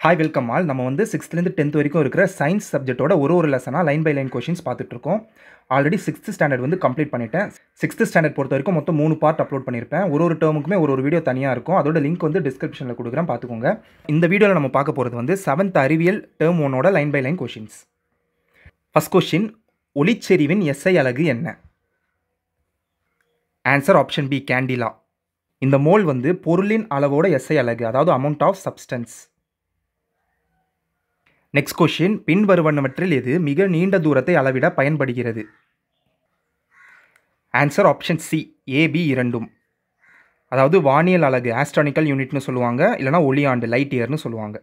Hi welcome all. நம்ம வந்து 6th-லேருந்து 10th வரைக்கும் இருக்கிற சயின்ஸ் சப்ஜெக்ட்டோட ஒரு லெசனாக லைன் பை லைன் கொஷின்ஸ் பார்த்துட்ருக்கோம். ஆல்ரெடி 6th ஸ்டாண்டர்ட் வந்து கம்ப்ளீட் பண்ணிட்டேன். 6th ஸ்டாண்டர்ட் பொறுத்த வரைக்கும் மொத்தம் 3 பார்ட் அப்லோட் பண்ணியிருப்பேன். ஒரு டேர்முக்குமே ஒரு வீடியோ தனியாக இருக்கும். அதோட லிங்க் வந்து டிஸ்கிரிப்ஷனில் கொடுக்குறேன், பார்த்துக்கோங்க. இந்த வீடியோவில் நம்ம பார்க்க போகிறது வந்து 7th அறிவியல் டேர்ம் 1ஓட line by line questions. First question, ஒளிச்செறிவின் SI அலகு என்ன? Answer option B, candela. இந்த மோல் வந்து பொருளின் அளவோட SI அலகு, அதாவது amount of substance. Next question, பின்வருவனவற்றில் எது மிக நீண்ட தூரத்தை அளவிட பயன்படுகிறது? ஆன்சர் ஆப்ஷன் சி, AB இரண்டும். அதாவது வானியல் அலகு ஆஸ்ட்ரானிக்கல் யூனிட்னு சொல்லுவாங்க, இல்லைனா ஒளியாண்டு லைட் இயர்னு சொல்லுவாங்க.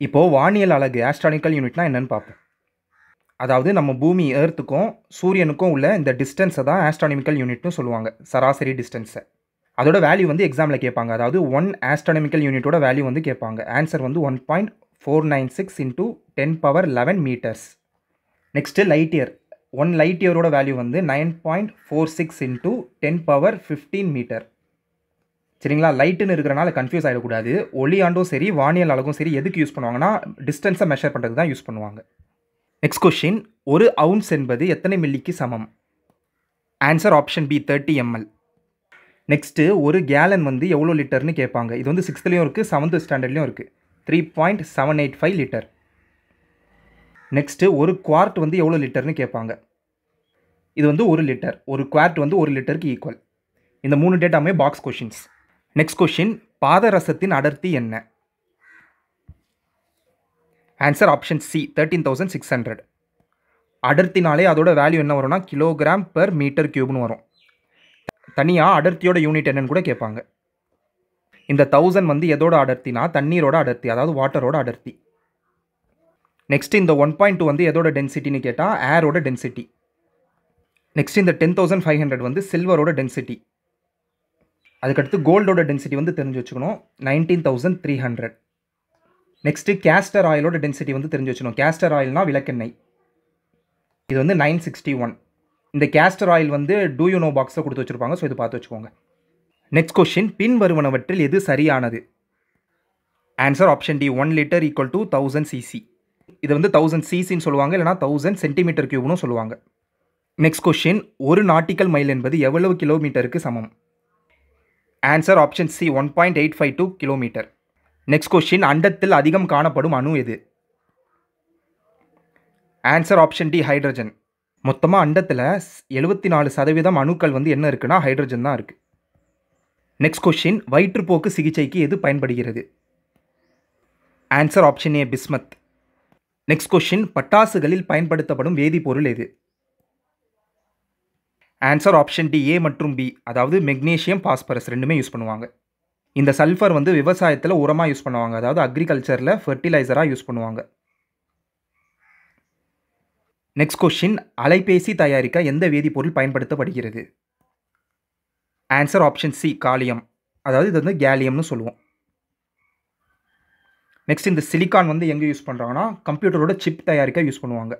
இப்போது வானியல் அலகு ஆஸ்ட்ரானிக்கல் யூனிட்னா என்னன்னு பார்ப்போம். அதாவது நம்ம பூமி எர்த்துக்கும் சூரியனுக்கும் உள்ள இந்த டிஸ்டன்ஸை தான் ஆஸ்ட்ரானமிக்கல் யூனிட்னு சொல்லுவாங்க, சராசரி டிஸ்டன்ஸை. அதோட வேல்யூ வந்து எக்ஸாமில் கேட்பாங்க. அதாவது 1 ஆஸ்ட்ரானமிக்கல் யூனிட்டோட வேல்யூ வந்து கேட்பாங்க. ஆன்சர் வந்து 1.496 × 10^11 metres. Next light year. 1 light இயரோட வேல்யூ வந்து 9.46 × 10^15 மீட்டர். சரிங்களா? லைட்டுன்னு இருக்கிறனால கன்ஃபியூஸ் ஆகிடக்கூடாது. ஒளியாண்டும் சரி வானியல் அலகும் சரி எதுக்கு யூஸ் பண்ணுவாங்கன்னா டிஸ்டன்ஸை மெஷர் பண்ணுறதுக்கு தான் யூஸ் பண்ணுவாங்க. நெக்ஸ்ட் கொஷின், ஒரு அவுன்ஸ் என்பது எத்தனை மில்லிக்கு சமம்? Answer option B, 30 ml. Next, ஒரு கேலன் வந்து எவ்வளோ லிட்டர்னு கேட்பாங்க. இது வந்து 6th-லேயும் இருக்குது, 7th ஸ்டாண்டர்ட்லேயும் இருக்குது. 3.785 லிட்டர். நெக்ஸ்ட்டு, ஒரு குவார்ட் வந்து எவ்வளோ லிட்டர்னு கேட்பாங்க. இது வந்து 1 லிட்டர். ஒரு குவார்ட் வந்து 1 லிட்டருக்கு ஈக்குவல். இந்த 3 டேட்டாமே பாக்ஸ் கொஷின்ஸ். நெக்ஸ்ட் கொஷின், பாதரசத்தின் அடர்த்தி என்ன? Answer option C, 13,600. அடர்த்தினாலே அதோட வேல்யூ என்ன வரும்னா கிலோகிராம் பெர் மீட்டர் கியூப்னு வரும். தனியாக அடர்த்தியோட யூனிட் என்னன்னு கூட கேட்பாங்க. இந்த 1000 வந்து எதோட அடர்த்தினா தண்ணீரோட அடர்த்தி, அதாவது வாட்டரோட அடர்த்தி. நெக்ஸ்ட், இந்த 1.2 வந்து எதோட டென்சிட்டின்னு கேட்டால் ஏரோட டென்சிட்டி. நெக்ஸ்ட், இந்த 10,500 வந்து சில்வரோட டென்சிட்டி. அதுக்கடுத்து கோல்டோட டென்சிட்டி வந்து தெரிஞ்சு வச்சுக்கணும், 19,300. நெக்ஸ்ட்டு, கேஸ்டர் ஆயிலோட டென்சிட்டி வந்து தெரிஞ்சு வச்சுக்கணும். கேஸ்டர் ஆயில்னா விளக்கெண்ணெய். இது வந்து 961. இந்த கேஸ்டர் ஆயில் வந்து டூ யூ நோ பாக்ஸில் கொடுத்து வச்சுருப்பாங்க, ஸோ இது பார்த்து வச்சுக்கோங்க. நெக்ஸ்ட் கொஷின், பின்வருவனவற்றில் எது சரியானது? Answer option D, 1 litre equal to 1000 cc. இது வந்து 1000 cc சொல்லுவாங்க, இல்லைனா 1000 சென்டிமீட்டர் கியூப்னு சொல்லுவாங்க. நெக்ஸ்ட் கொஷின், ஒரு நாட்டிக்கல் மைல் என்பது எவ்வளவு கிலோமீட்டருக்கு சமம்? Answer option C, 1.852 kilometre. Next question, அண்டத்தில் அதிகம் காணப்படும் அணு எது? Answer option D, hydrogen. மொத்தமாக அண்டத்தில் 74% அணுக்கள் வந்து என்ன இருக்குன்னா ஹைட்ரஜன் தான் இருக்குது. நெக்ஸ்ட் கொஷின், வயிற்றுப்போக்கு சிகிச்சைக்கு எது பயன்படுகிறது? Answer option A, bismuth. Next question, பட்டாசுகளில் பயன்படுத்தப்படும் வேதிப்பொருள் எது? ஆன்சர் ஆப்ஷன் டி, ஏ மற்றும் பி, அதாவது மெக்னீஷியம், பாஸ்பரஸ் ரெண்டுமே யூஸ் பண்ணுவாங்க. இந்த சல்ஃபர் வந்து விவசாயத்தில் உரமாக யூஸ் பண்ணுவாங்க, அதாவது அக்ரிகல்ச்சரில் ஃபெர்டிலைசராக யூஸ் பண்ணுவாங்க. நெக்ஸ்ட் கொஷின், அலைபேசி தயாரிக்க எந்த வேதிப்பொருள் பயன்படுத்தப்படுகிறது? Answer option C, gallium. அதாவது இது வந்து கேலியம்னு சொல்லுவோம். நெக்ஸ்ட், இந்த சிலிக்கான் வந்து எங்கே யூஸ் பண்ணுறாங்கன்னா கம்ப்யூட்டரோட சிப் தயாரிக்க யூஸ் பண்ணுவாங்க.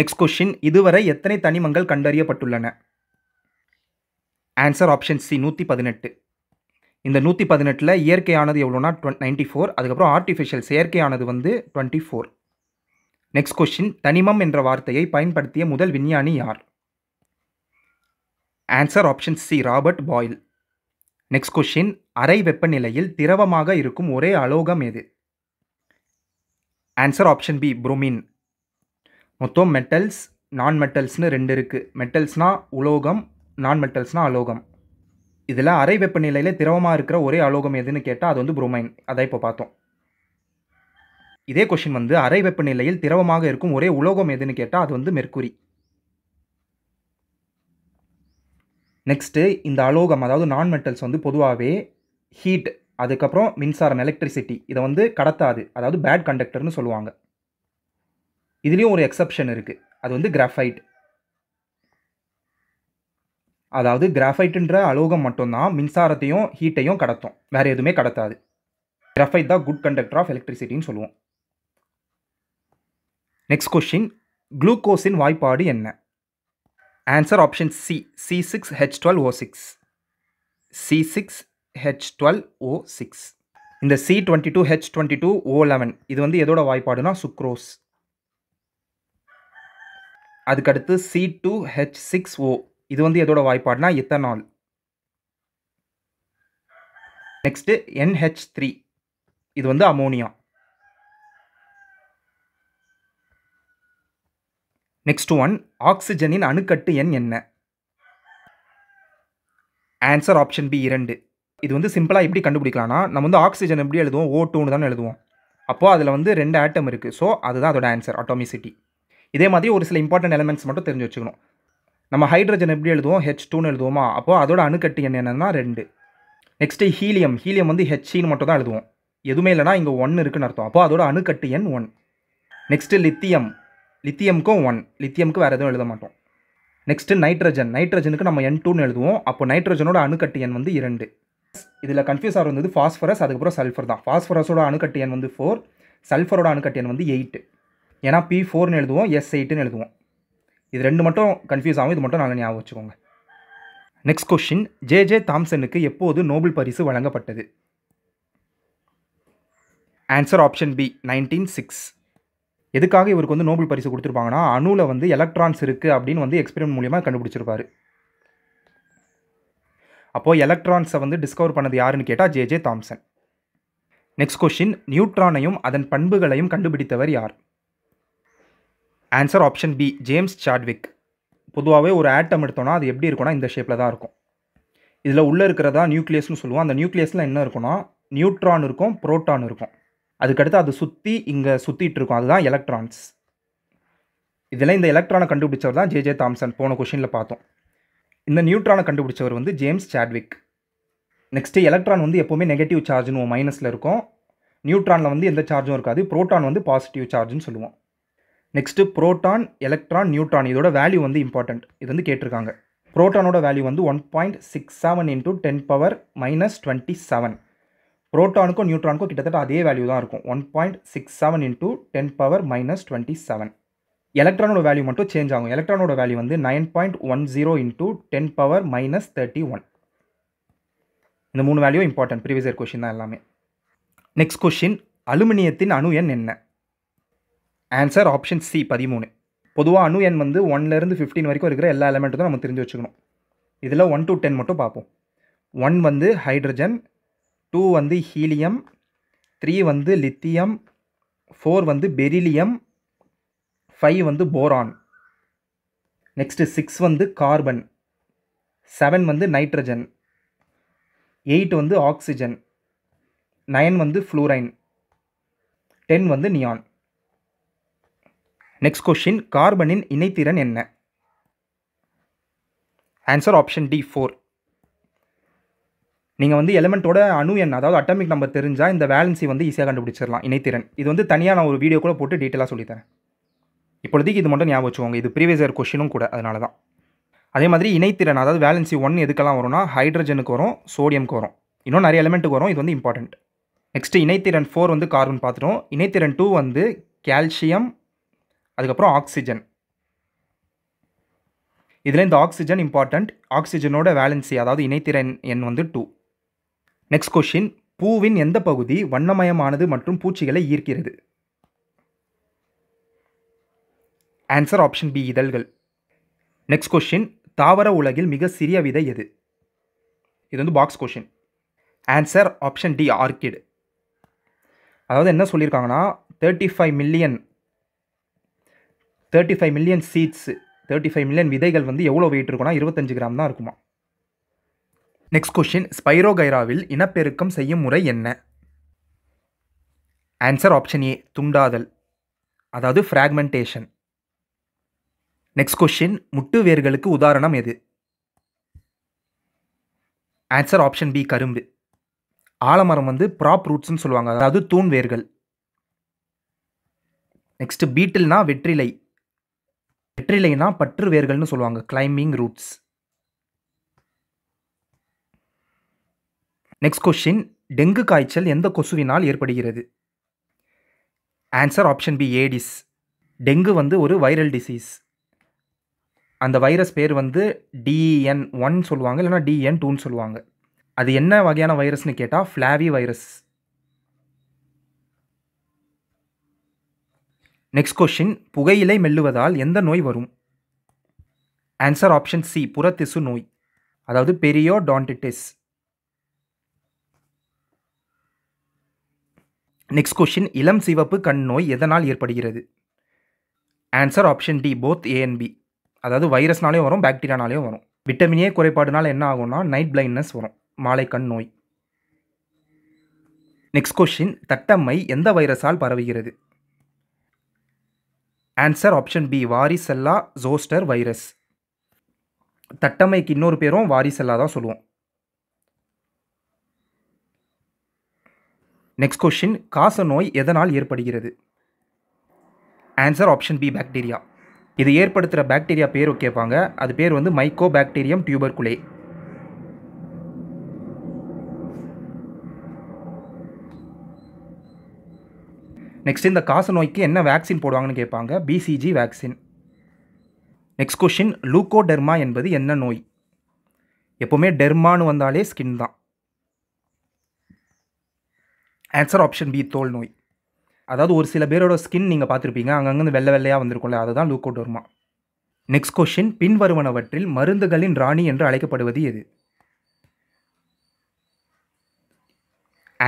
நெக்ஸ்ட் கொஷின், இதுவரை எத்தனை தனிமங்கள் கண்டறியப்பட்டுள்ளன? Answer option C, 118. இந்த 118ல் இயற்கையானது எவ்வளோனா 94. அதுக்கப்புறம் ஆர்டிஃபிஷியல் செயற்கையானது வந்து 24. நெக்ஸ்ட் கொஷின், தனிமம் என்ற வார்த்தையை பயன்படுத்திய முதல் விஞ்ஞானி யார்? Answer option C, Robert Boyle. Next question, அறை வெப்பநிலையில் திரவமாக இருக்கும் ஒரே அலோகம் எது? Answer option B, bromine. மொத்தம் மெட்டல்ஸ் நான் மெட்டல்ஸ்னு 2 இருக்குது. மெட்டல்ஸ்னால் உலோகம், நான் மெட்டல்ஸ்னால் அலோகம். இதில் அறை வெப்பநிலையில் திரவமாக இருக்கிற ஒரே அலோகம் எதுன்னு கேட்டால் அது வந்து புரோமைன். அதை இப்போ பார்த்தோம். இதே கொஷின் வந்து அறை வெப்பநிலையில் திரவமாக இருக்கும் ஒரே உலோகம் எதுன்னு கேட்டால் அது வந்து மெர்க்குரி. நெக்ஸ்ட்டு, இந்த அலோகம் அதாவது நான் மெட்டல்ஸ் வந்து பொதுவாகவே ஹீட், அதுக்கப்புறம் மின்சாரம், எலக்ட்ரிசிட்டி இதை வந்து கடத்தாது, அதாவது பேட் கண்டக்டர்னு சொல்லுவாங்க. இதுலேயும் ஒரு எக்ஸப்ஷன் இருக்குது, அது வந்து கிராஃபைட். அதாவது கிராஃபைட்டுன்ற அலோகம் மட்டும்தான் மின்சாரத்தையும் ஹீட்டையும் கடத்தும், வேறு எதுவுமே கடத்தாது. கிராஃபைட் தான் குட் கண்டக்டர் ஆஃப் எலக்ட்ரிசிட்டின்னு சொல்லுவோம். நெக்ஸ்ட் கொஷின், குளுக்கோஸின் வாய்ப்பாடு என்ன? Answer option C C6H12O6. C6H12O6. இந்த C22H22O11 இது வந்து எதோட வாய்ப்பாடுனா சுக்ரோஸ். அதுக்கடுத்து C2H6O இது வந்து எதோட வாய்ப்பாடுனா எத்தனால். நெக்ஸ்ட் NH3 இது வந்து அமோனியா. நெக்ஸ்ட் ஒன், ஆக்சிஜனின் அணுக்கட்டு எண் என்ன? Answer option B 2. இது வந்து சிம்பிளாக எப்படி கண்டுபிடிக்கலாம்னா, நம்ம வந்து ஆக்சிஜன் எப்படி எழுதுவோம், O2ன்னு தானே எழுதுவோம். அப்போது அதில் வந்து 2 ஆட்டம் இருக்குது. ஸோ அதுதான் அதோட ஆன்சர், அட்டாமிசிட்டி. இதே மாதிரி ஒரு சில இம்பார்ட்டன்ட் எலிமெண்ட்ஸ் மட்டும் தெரிஞ்சு வச்சுக்கணும். நம்ம ஹைட்ரஜன் எப்படி எழுதுவோம், H2ன்னு எழுதுவோமா, அப்போது அதோட அணுக்கட்டு எண் என்னன்னா 2. நெக்ஸ்ட்டு ஹீலியம் வந்து Heன்னு மட்டும் தான் எழுதுவோம். எதுவுமே இல்லைனா இங்கே 1 இருக்குன்னு அர்த்தம். அப்போது அதோட அணுக்கட்டு எண் 1. நெக்ஸ்ட்டு லித்தியம்க்கும் 1. லித்தியம்க்கு வேறு எதுவும் எழுத மாட்டோம். நெக்ஸ்ட்டு நைட்ரஜனுக்கு நம்ம N2ன்னு எழுதுவோம். அப்போ நைட்ரஜனோட அணுக்கட்டு எண் வந்து 2. இதில் கன்ஃபியூஸ் ஆகிறது வந்து ஃபாஸ்பரஸ், அதுக்கப்புறம் சல்ஃபர் தான். ஃபாஸ்பரஸோட அணுக்கட்டு எண் வந்து 4, சல்ஃபரோட அணுக்கட்டு எண் வந்து 8. ஏன்னா P4ன்னு எழுதுவோம், S8ன்னு எழுதுவோம். இது 2 மட்டும் கன்ஃபியூஸ் ஆகும், இது மட்டும் நல்லா ஞாபகம் வச்சுக்கோங்க. Next question, J.J. தாம்சனுக்கு எப்போது நோபல் பரிசு வழங்கப்பட்டது? Answer option B 1906. எதுக்காக இவருக்கு வந்து நோபல் பரிசு கொடுத்துருப்பாங்கன்னா, அணுவில் வந்து எலக்ட்ரான்ஸ் இருக்குது அப்படின்னு வந்து எக்ஸ்பெரிமெண்ட் மூலியமாக கண்டுபிடிச்சிருப்பாரு. அப்போது எலக்ட்ரான்ஸை வந்து டிஸ்கவர் பண்ணது யாருன்னு கேட்டால் J.J. தாம்சன். நெக்ஸ்ட் கொஸ்டின், நியூட்ரானையும் அதன் பண்புகளையும் கண்டுபிடித்தவர் யார்? Answer option B James Chadwick. பொதுவாகவே ஒரு ஆட்டம் எடுத்தோன்னா அது எப்படி இருக்கும்னா இந்த ஷேப்பில் தான் இருக்கும். இதில் உள்ளே இருக்கிறதா நியூக்ளியஸ்னு சொல்லுவோம். அந்த நியூக்ளியஸில் என்ன இருக்குன்னா, நியூட்ரான் இருக்கும், புரோட்டான் இருக்கும். அதுக்கடுத்து அது சுற்றி இங்கே சுற்றிட்டு இருக்கும், அதுதான் எலக்ட்ரான்ஸ். இதில் இந்த எலக்ட்ரானை கண்டுபிடிச்சவர் தான் J.J. தாம்சன். போன கொஷினில் பார்த்தோம். இந்த நியூட்ரானை கண்டுபிடிச்சவர் வந்து ஜேம்ஸ் சாட்விக். நெக்ஸ்ட்டு எலக்ட்ரான் வந்து எப்போவுமே நெகட்டிவ் சார்ஜ்னு மைனஸில் இருக்கும். நியூட்ரானில் வந்து எந்த சார்ஜும் இருக்காது. புரோட்டான் வந்து பாசிட்டிவ் சார்ஜ்னு சொல்லுவோம். நெக்ஸ்ட்டு புரோட்டான், எலக்ட்ரான், நியூட்ரான் இதோட வேல்யூ வந்து இம்பார்ட்டன்ட். இது வந்து கேட்டிருக்காங்க. புரோட்டானோட வேல்யூ வந்து 1.67 × 10⁻⁻27. புரோட்டானுக்கும் நியூட்ரானுக்கும் கிட்டத்தட்ட அதே வேல்யூ தான் இருக்கும், 1.67 × 10⁻⁻27. எலக்ட்ரானோட வேல்யூ மட்டும் சேஞ்ச் ஆகும். எலக்ட்ரானோட வேல்யூ வந்து 9.10 × 10⁻⁻31. இந்த 3 value important. Previous year question தான் எல்லாமே. நெக்ஸ்ட் கொஷின், அலுமினியத்தின் அணு எண் என்ன? Answer option C 13. பொதுவாக அணு எண் வந்து 1லேருந்து 15 வரைக்கும் இருக்கிற எல்லா எலிமெண்ட்டும் தான் நம்ம தெரிஞ்சு வச்சுக்கணும். இதில் 1 to 10 மட்டும் பார்ப்போம். 1 வந்து ஹைட்ரஜன், 2 வந்து ஹீலியம், 3 வந்து லித்தியம், 4 வந்து பெரிலியம், 5 வந்து போரான். நெக்ஸ்ட்டு 6 வந்து கார்பன், 7 வந்து நைட்ரஜன், 8 வந்து ஆக்சிஜன், 9 வந்து ஃப்ளூரைன், 10 வந்து நியான். நெக்ஸ்ட் கொஷின், கார்பனின் இணைத்திறன் என்ன? Answer option D 4. நீங்கள் வந்து எலிமெண்ட்டோட அணு எண், அதாவது அட்டாமிக் நம்பர் தெரிஞ்சால் இந்த வேலன்சி வந்து ஈஸியாக கண்டுபிடிச்சிடலாம். இணைத்திறன் இது வந்து தனியாக நான் ஒரு வீடியோ கூட போட்டு டீட்டெயிலாக சொல்லித்தரேன். இப்பொழுதுக்கு இது மட்டும் ஞாபகம் வச்சுக்கோங்க, இது ப்ரீவியஸ் இயர் கொஷினும் கூட, அதனால தான். அதே மாதிரி இணைத்திறன், அதாவது வேலன்சி 1 எதுக்கெல்லாம் வரும்னா ஹைட்ரஜனுக்கு வரும், சோடியம்க்கு வரும், இன்னும் நிறைய எலிமெண்ட்டுக்கு வரும். இது வந்து இம்பார்ட்டன்ட். நெக்ஸ்ட்டு இணைத்திறன் 4 வந்து கார்பன் பார்த்துட்டோம். இணைத்திறன் 2 வந்து கால்சியம், அதுக்கப்புறம் ஆக்சிஜன். இதில் இந்த ஆக்சிஜன் இம்பார்ட்டன்ட். ஆக்சிஜனோட வேலன்சி, அதாவது இணைத்திறன் எண் வந்து 2. நெக்ஸ்ட் கொஷின், பூவின் எந்த பகுதி வண்ணமயமானது மற்றும் பூச்சிகளை ஈர்க்கிறது? ஆன்சர் ஆப்ஷன் பி இதழ்கள். நெக்ஸ்ட் கொஷின், தாவர உலகில் மிக சிறிய விதை எது? இது வந்து box question. Answer option D orchid. அதாவது என்ன சொல்லியிருக்காங்கன்னா 35 மில்லியன் சீட்ஸ், 35 மில்லியன் விதைகள் வந்து எவ்வளோ வெயிட் இருக்குன்னா 25 கிராம் தான் இருக்குமா. நெக்ஸ்ட் கொஷின், ஸ்பைரோகைராவில் இனப்பெருக்கம் செய்யும் முறை என்ன? ஆன்சர் ஆப்ஷன் ஏ துண்டாதல், அதாவது ஃப்ராக்மெண்டேஷன். நெக்ஸ்ட் கொஷின், முட்டு வேர்களுக்கு உதாரணம் எது? ஆன்சர் ஆப்ஷன் பி கரும்பு. ஆலமரம் வந்து ப்ராப் ரூட்ஸ்னு சொல்லுவாங்க, அதாவது தூண் வேர்கள். நெக்ஸ்ட் பீட்டில்னா வெற்றிலை, வெற்றிலைனா பற்று வேர்கள்னு சொல்லுவாங்க, climbing roots. Next question, dengue காய்ச்சல் எந்த கொசுவினால் ஏற்படுகிறது? Answer option B Aedes. Dengue வந்து ஒரு வைரல் டிசீஸ். அந்த வைரஸ் பேர் வந்து DN1 சொல்லுவாங்க, இல்லைனா DN2ன்னு சொல்லுவாங்க. அது என்ன வகையான வைரஸ்னு கேட்டால் ஃப்ளாவி வைரஸ். நெக்ஸ்ட் கொஸ்டின், புகையிலை மெல்லுவதால் எந்த நோய் வரும்? ஆன்சர் ஆப்ஷன் சி, புறத்திசு நோய், அதாவது பெரியோடான்டிட்டிஸ். நெக்ஸ்ட் கொஸ்டின், இளம் சிவப்பு கண் நோய் எதனால் ஏற்படுகிறது? Answer option D, both A and B. அதாவது வைரஸ்னாலேயும் வரும், பாக்டீரியானாலேயும் வரும். விட்டமின் ஏ குறைபாடுனால என்ன ஆகும்னா நைட் பிளைண்ட்னஸ் வரும், மாலை கண் நோய். நெக்ஸ்ட் கொஸ்டின், தட்டம்மை எந்த வைரஸால் பரவுகிறது? Answer option B, varicella zoster virus. தட்டம்மைக்கு இன்னொரு பேரும் வாரிசெல்லா தான் சொல்லுவோம். நெக்ஸ்ட் கொஸ்டின், காச நோய் எதனால் ஏற்படுகிறது? Answer option B, bacteria. இது ஏற்படுத்துகிற பாக்டீரியா பேர் கேட்பாங்க. அது பேர் வந்து மைக்கோபாக்டீரியம் டியூபர்குலே. நெக்ஸ்ட், இந்த காச நோய்க்கு என்ன வேக்சின் போடுவாங்கன்னு கேட்பாங்க. BCG vaccine. நெக்ஸ்ட் கொஸ்டின், லூகோடெர்மா என்பது என்ன நோய்? எப்போவுமே டெர்மான்னு வந்தாலே ஸ்கின் தான். ஆன்சர் ஆப்ஷன் பி, தோல் நோய். அதாவது ஒரு சில பேரோட ஸ்கின் நீங்கள் பார்த்துருப்பீங்க, அங்கங்கே வெள்ளை வெள்ளையாக வந்திருக்கும்ல, அதுதான் லூகோடெர்மா. நெக்ஸ்ட் கொஸ்டின், பின்வருவனவற்றில் மருந்துகளின் ராணி என்று அழைக்கப்படுவது எது?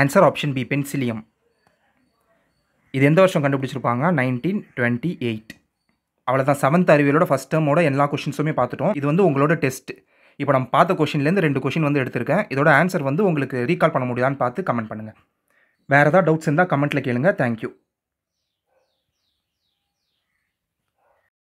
Answer option B, penicillium. இது எந்த வருஷம் கண்டுபிடிச்சிருப்பாங்க? 1928. அவ்வளோதான். 7th அறிவியலோட ஃபஸ்ட் டேர்மோட எல்லா கொஷின்ஸுமே பார்த்துட்டோம். இது வந்து உங்களோட டெஸ்ட். இப்போ நம்ம பார்த்த கொஷின்லேருந்து 2 கொஷின் வந்து எடுத்திருக்கேன். இதோட ஆன்சர் வந்து உங்களுக்கு ரீகால் பண்ண முடியுதான்னு பார்த்து கமெண்ட் பண்ணுங்கள். வேறு ஏதாவது டவுட்ஸ் இருந்தால் கமெண்ட்டில் கேளுங்க. தேங்க்யூ.